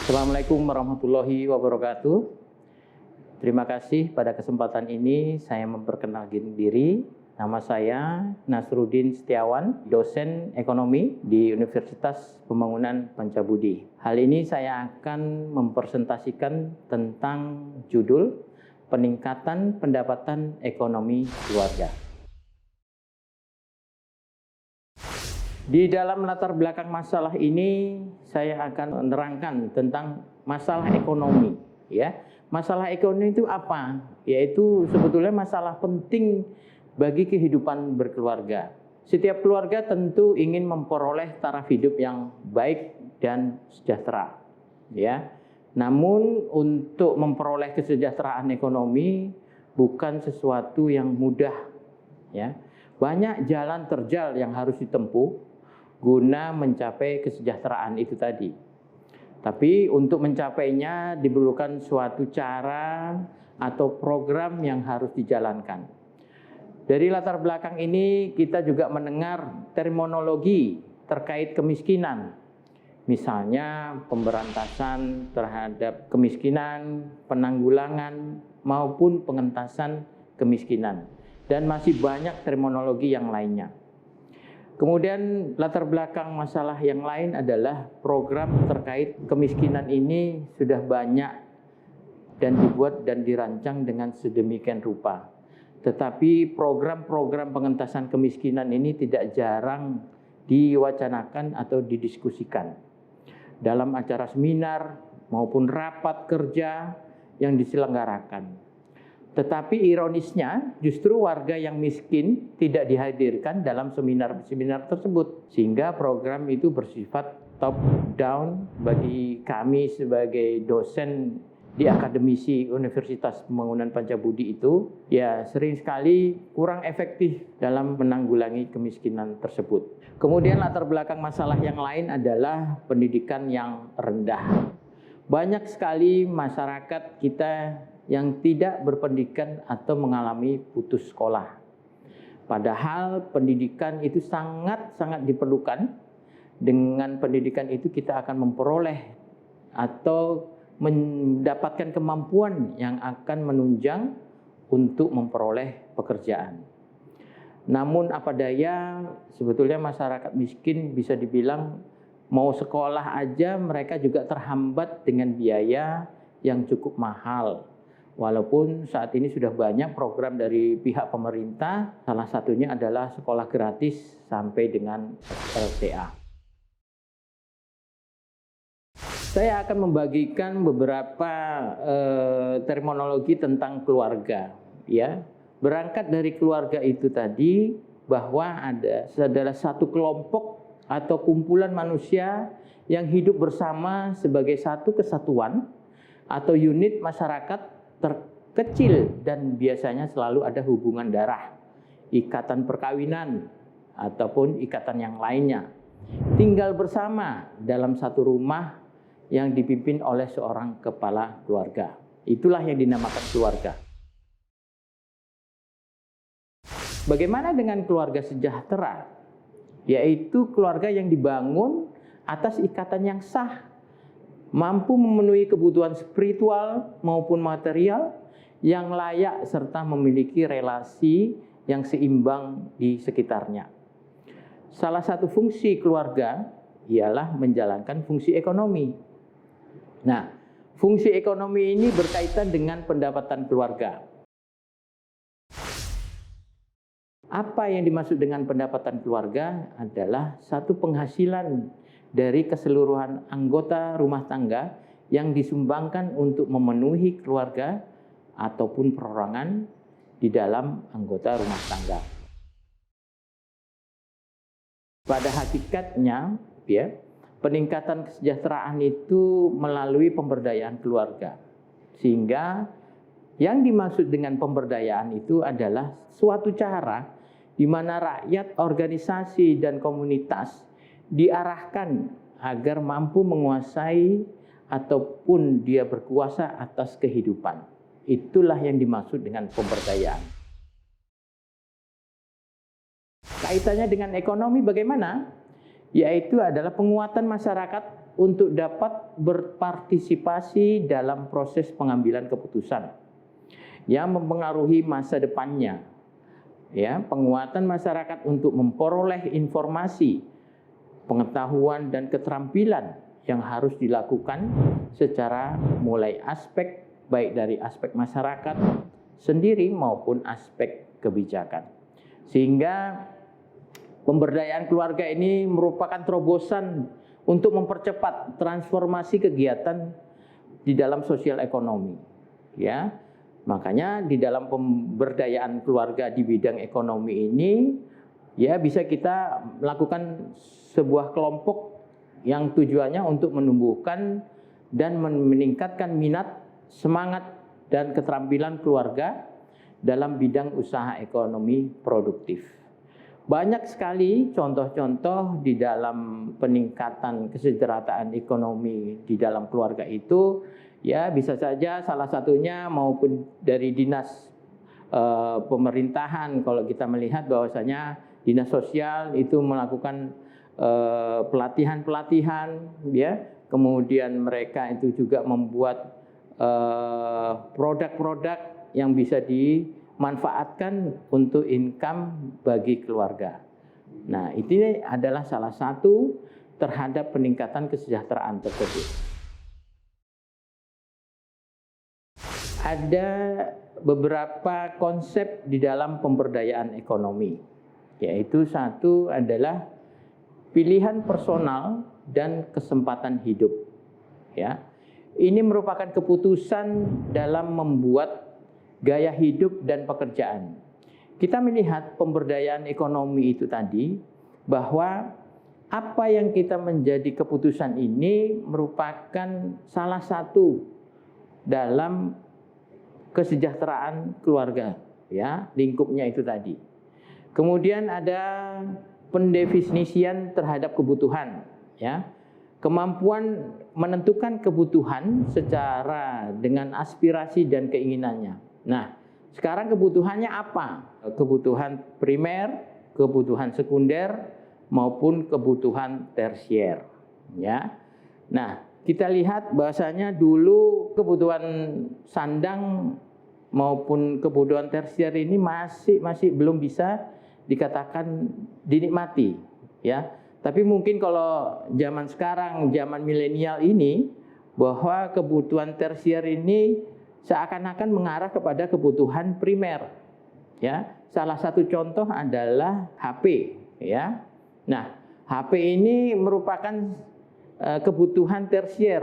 Assalamualaikum warahmatullahi wabarakatuh. Terima kasih pada kesempatan ini saya memperkenalkan diri. Nama saya Nasruddin Setiawan, dosen ekonomi di Universitas Pembangunan Pancabudi. Hal ini saya akan mempresentasikan tentang judul peningkatan pendapatan ekonomi keluarga. Di dalam latar belakang masalah ini, saya akan menerangkan tentang masalah ekonomi. Ya, masalah ekonomi itu apa? Yaitu sebetulnya masalah penting bagi kehidupan berkeluarga. Setiap keluarga tentu ingin memperoleh taraf hidup yang baik dan sejahtera. Ya, namun untuk memperoleh kesejahteraan ekonomi bukan sesuatu yang mudah. Ya, banyak jalan terjal yang harus ditempuh guna mencapai kesejahteraan itu tadi. Tapi untuk mencapainya diperlukan suatu cara atau program yang harus dijalankan. Dari latar belakang ini kita juga mendengar terminologi terkait kemiskinan. Misalnya pemberantasan terhadap kemiskinan, penanggulangan maupun pengentasan kemiskinan. Dan masih banyak terminologi yang lainnya. Kemudian latar belakang masalah yang lain adalah program terkait kemiskinan ini sudah banyak dan dibuat dan dirancang dengan sedemikian rupa. Tetapi program-program pengentasan kemiskinan ini tidak jarang diwacanakan atau didiskusikan dalam acara seminar maupun rapat kerja yang diselenggarakan. Tetapi ironisnya justru warga yang miskin tidak dihadirkan dalam seminar-seminar tersebut. Sehingga program itu bersifat top down bagi kami sebagai dosen di akademisi Universitas Pembangunan Pancabudi itu ya sering sekali kurang efektif dalam menanggulangi kemiskinan tersebut. Kemudian latar belakang masalah yang lain adalah pendidikan yang rendah. Banyak sekali masyarakat kita yang tidak berpendidikan atau mengalami putus sekolah. Padahal pendidikan itu sangat-sangat diperlukan. Dengan pendidikan itu kita akan memperoleh atau mendapatkan kemampuan yang akan menunjang untuk memperoleh pekerjaan. Namun apa daya, sebetulnya masyarakat miskin bisa dibilang mau sekolah aja mereka juga terhambat dengan biaya yang cukup mahal. Walaupun saat ini sudah banyak program dari pihak pemerintah, salah satunya adalah sekolah gratis sampai dengan LTA. Saya akan membagikan beberapa terminologi tentang keluarga. Ya, berangkat dari keluarga itu tadi bahwa adalah satu kelompok atau kumpulan manusia yang hidup bersama sebagai satu kesatuan atau unit masyarakat terkecil dan biasanya selalu ada hubungan darah, ikatan perkawinan ataupun ikatan yang lainnya. Tinggal bersama dalam satu rumah yang dipimpin oleh seorang kepala keluarga. Itulah yang dinamakan keluarga. Bagaimana dengan keluarga sejahtera? Yaitu keluarga yang dibangun atas ikatan yang sah, mampu memenuhi kebutuhan spiritual maupun material yang layak serta memiliki relasi yang seimbang di sekitarnya. Salah satu fungsi keluarga ialah menjalankan fungsi ekonomi. Nah, fungsi ekonomi ini berkaitan dengan pendapatan keluarga. Apa yang dimaksud dengan pendapatan keluarga adalah satu penghasilan dari keseluruhan anggota rumah tangga yang disumbangkan untuk memenuhi keluarga ataupun perorangan di dalam anggota rumah tangga. Pada hakikatnya, ya, peningkatan kesejahteraan itu melalui pemberdayaan keluarga. Sehingga yang dimaksud dengan pemberdayaan itu adalah suatu cara di mana rakyat, organisasi, dan komunitas diarahkan agar mampu menguasai ataupun dia berkuasa atas kehidupan. Itulah yang dimaksud dengan pemberdayaan. Kaitannya dengan ekonomi bagaimana? Yaitu adalah penguatan masyarakat untuk dapat berpartisipasi dalam proses pengambilan keputusan yang mempengaruhi masa depannya. Ya, penguatan masyarakat untuk memperoleh informasi, pengetahuan dan keterampilan yang harus dilakukan secara mulai aspek baik dari aspek masyarakat sendiri maupun aspek kebijakan. Sehingga pemberdayaan keluarga ini merupakan terobosan untuk mempercepat transformasi kegiatan di dalam sosial ekonomi. Ya, makanya di dalam pemberdayaan keluarga di bidang ekonomi ini, ya bisa kita melakukan sebuah kelompok yang tujuannya untuk menumbuhkan dan meningkatkan minat, semangat, dan keterampilan keluarga dalam bidang usaha ekonomi produktif. Banyak sekali contoh-contoh di dalam peningkatan kesejahteraan ekonomi di dalam keluarga itu, ya bisa saja salah satunya maupun dari dinas pemerintahan. Kalau kita melihat bahwasanya dinas sosial itu melakukan pelatihan-pelatihan, ya, kemudian mereka itu juga membuat produk-produk yang bisa dimanfaatkan untuk income bagi keluarga. Nah, ini adalah salah satu terhadap peningkatan kesejahteraan tersebut. Ada beberapa konsep di dalam pemberdayaan ekonomi, yaitu satu adalah pilihan personal dan kesempatan hidup. Ya, ini merupakan keputusan dalam membuat gaya hidup dan pekerjaan. Kita melihat pemberdayaan ekonomi itu tadi, bahwa apa yang kita menjadi keputusan ini merupakan salah satu dalam kesejahteraan keluarga, ya, lingkupnya itu tadi. Kemudian ada pendefinisian terhadap kebutuhan, ya. Kemampuan menentukan kebutuhan secara dengan aspirasi dan keinginannya. Nah, sekarang kebutuhannya apa? Kebutuhan primer, kebutuhan sekunder, maupun kebutuhan tersier. Ya. Nah, kita lihat bahwasanya dulu kebutuhan sandang maupun kebutuhan tersier ini masih belum bisa dikatakan dinikmati, ya. Tapi mungkin kalau zaman sekarang, zaman milenial ini, bahwa kebutuhan tersier ini seakan-akan mengarah kepada kebutuhan primer. Ya, salah satu contoh adalah HP. Ya, nah HP ini merupakan kebutuhan tersier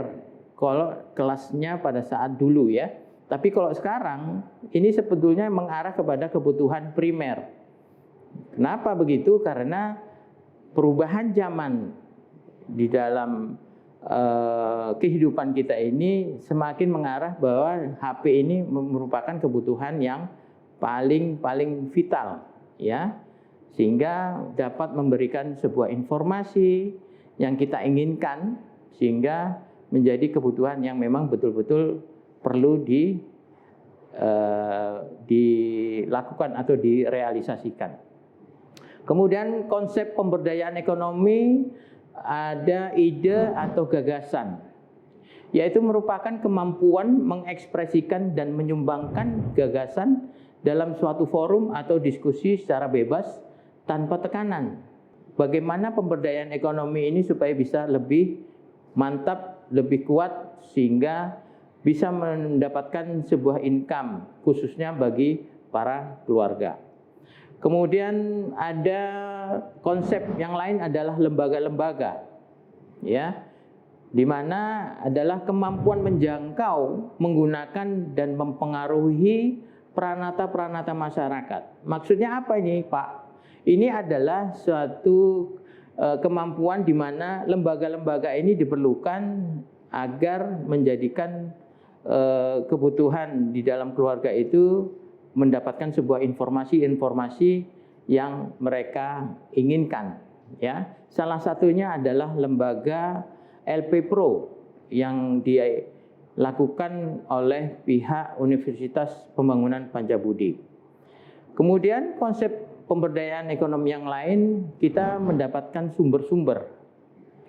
kalau kelasnya pada saat dulu, ya. Tapi kalau sekarang ini sebetulnya mengarah kepada kebutuhan primer. Kenapa begitu? Karena perubahan zaman di dalam kehidupan kita ini semakin mengarah bahwa HP ini merupakan kebutuhan yang paling vital, ya, sehingga dapat memberikan sebuah informasi yang kita inginkan, sehingga menjadi kebutuhan yang memang betul-betul perlu dilakukan atau direalisasikan. Kemudian konsep pemberdayaan ekonomi, ada ide atau gagasan, yaitu merupakan kemampuan mengekspresikan dan menyumbangkan gagasan dalam suatu forum atau diskusi secara bebas tanpa tekanan. Bagaimana pemberdayaan ekonomi ini supaya bisa lebih mantap, lebih kuat, sehingga bisa mendapatkan sebuah income khususnya bagi para keluarga. Kemudian ada konsep yang lain adalah lembaga-lembaga, ya, di mana adalah kemampuan menjangkau, menggunakan dan mempengaruhi peranata-peranata masyarakat. Maksudnya apa ini, Pak? Ini adalah suatu kemampuan di mana lembaga-lembaga ini diperlukan agar menjadikan kebutuhan di dalam keluarga itu mendapatkan sebuah informasi yang mereka inginkan, ya. Salah satunya adalah lembaga LP Pro yang dilakukan oleh pihak Universitas Pembangunan Pancabudi. Kemudian konsep pemberdayaan ekonomi yang lain, kita mendapatkan sumber-sumber,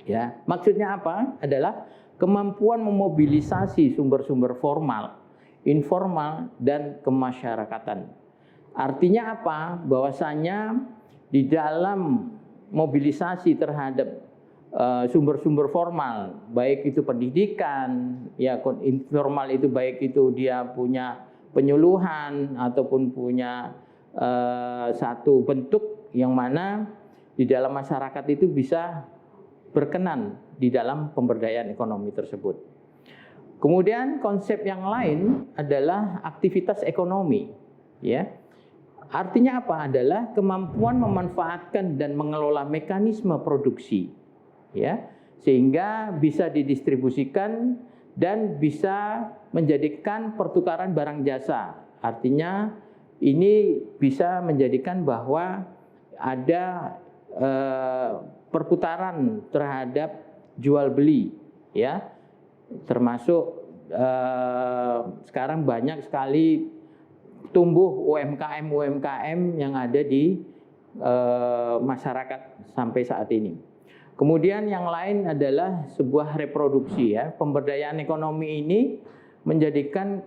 Ya, maksudnya apa? Adalah kemampuan memobilisasi sumber-sumber formal, informal, dan kemasyarakatan. Artinya apa? Bahwasanya di dalam mobilisasi terhadap sumber-sumber formal, baik itu pendidikan, ya informal itu baik itu dia punya penyuluhan ataupun punya satu bentuk yang mana di dalam masyarakat itu bisa berkenan di dalam pemberdayaan ekonomi tersebut. Kemudian konsep yang lain adalah aktivitas ekonomi, ya. Artinya apa? Adalah kemampuan memanfaatkan dan mengelola mekanisme produksi, ya, sehingga bisa didistribusikan dan bisa menjadikan pertukaran barang jasa. Artinya ini bisa menjadikan bahwa ada perputaran terhadap jual beli, ya, termasuk sekarang banyak sekali tumbuh UMKM yang ada di masyarakat sampai saat ini. Kemudian yang lain adalah sebuah reproduksi, ya. Pemberdayaan ekonomi ini menjadikan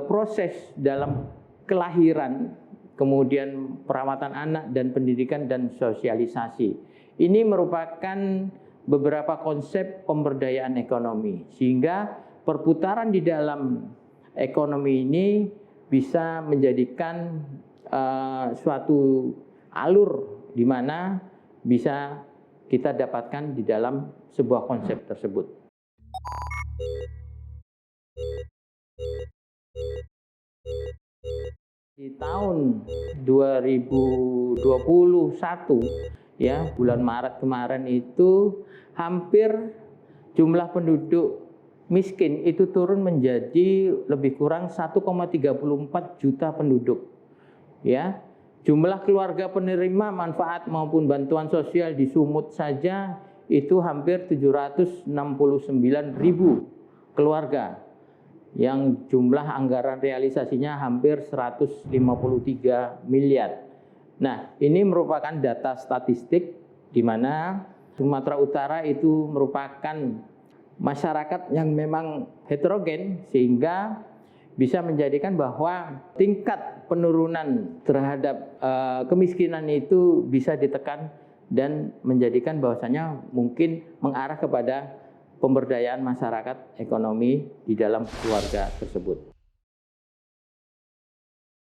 proses dalam kelahiran, kemudian perawatan anak dan pendidikan dan sosialisasi. Ini merupakan beberapa konsep pemberdayaan ekonomi, sehingga perputaran di dalam ekonomi ini bisa menjadikan suatu alur di mana bisa kita dapatkan di dalam sebuah konsep tersebut. Di tahun 2021, ya, bulan Maret kemarin itu hampir jumlah penduduk miskin itu turun menjadi lebih kurang 1,34 juta penduduk, ya. Jumlah keluarga penerima manfaat maupun bantuan sosial di Sumut saja itu hampir 769.000 keluarga, yang jumlah anggaran realisasinya hampir 153 miliar. Nah, ini merupakan data statistik di mana Sumatera Utara itu merupakan masyarakat yang memang heterogen, sehingga bisa menjadikan bahwa tingkat penurunan terhadap kemiskinan itu bisa ditekan dan menjadikan bahwasanya mungkin mengarah kepada pemberdayaan masyarakat ekonomi di dalam keluarga tersebut.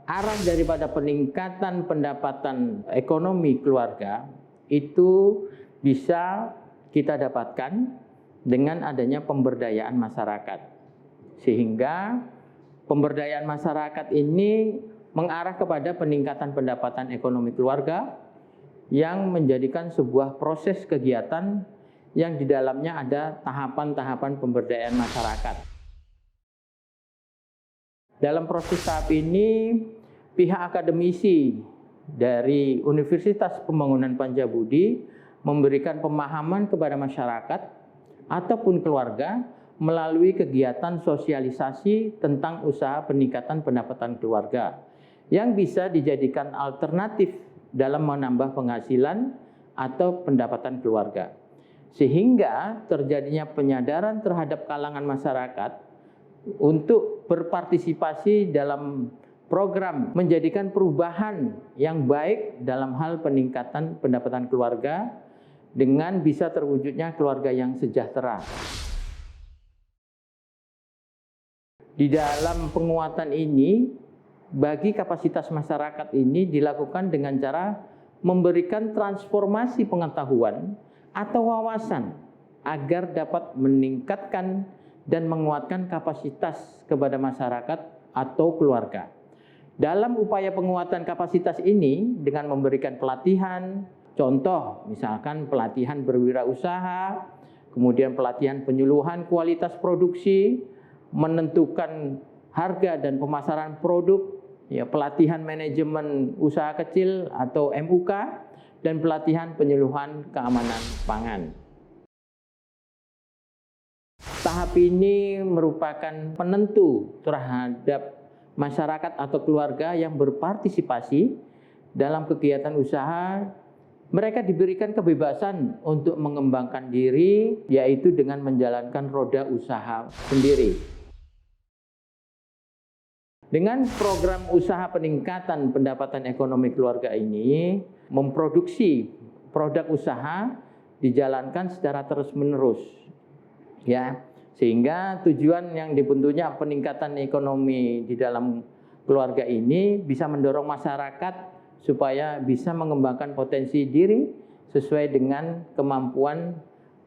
Arah daripada peningkatan pendapatan ekonomi keluarga itu bisa kita dapatkan dengan adanya pemberdayaan masyarakat, sehingga pemberdayaan masyarakat ini mengarah kepada peningkatan pendapatan ekonomi keluarga yang menjadikan sebuah proses kegiatan yang di dalamnya ada tahapan-tahapan pemberdayaan masyarakat. Dalam proses tahap ini, pihak akademisi dari Universitas Pembangunan Pancabudi memberikan pemahaman kepada masyarakat ataupun keluarga melalui kegiatan sosialisasi tentang usaha peningkatan pendapatan keluarga yang bisa dijadikan alternatif dalam menambah penghasilan atau pendapatan keluarga, sehingga terjadinya penyadaran terhadap kalangan masyarakat untuk berpartisipasi dalam program menjadikan perubahan yang baik dalam hal peningkatan pendapatan keluarga dengan bisa terwujudnya keluarga yang sejahtera. Di dalam penguatan ini, bagi kapasitas masyarakat ini dilakukan dengan cara memberikan transformasi pengetahuan atau wawasan agar dapat meningkatkan dan menguatkan kapasitas kepada masyarakat atau keluarga. Dalam upaya penguatan kapasitas ini dengan memberikan pelatihan, contoh misalkan pelatihan berwirausaha, kemudian pelatihan penyuluhan kualitas produksi, menentukan harga dan pemasaran produk, ya, pelatihan manajemen usaha kecil atau MUK, dan pelatihan penyuluhan keamanan pangan. Tahap ini merupakan penentu terhadap masyarakat atau keluarga yang berpartisipasi dalam kegiatan usaha Mereka diberikan kebebasan untuk mengembangkan diri, yaitu dengan menjalankan roda usaha sendiri. Dengan program usaha peningkatan pendapatan ekonomi keluarga ini, memproduksi produk usaha dijalankan secara terus-menerus, ya, sehingga tujuan yang dibentuknya peningkatan ekonomi di dalam keluarga ini bisa mendorong masyarakat supaya bisa mengembangkan potensi diri sesuai dengan kemampuan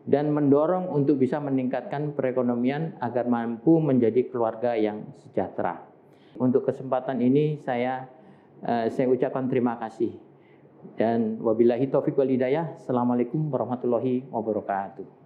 dan mendorong untuk bisa meningkatkan perekonomian agar mampu menjadi keluarga yang sejahtera. Untuk kesempatan ini saya ucapkan terima kasih. Dan wabillahi taufiq wal hidayah. Assalamualaikum warahmatullahi wabarakatuh.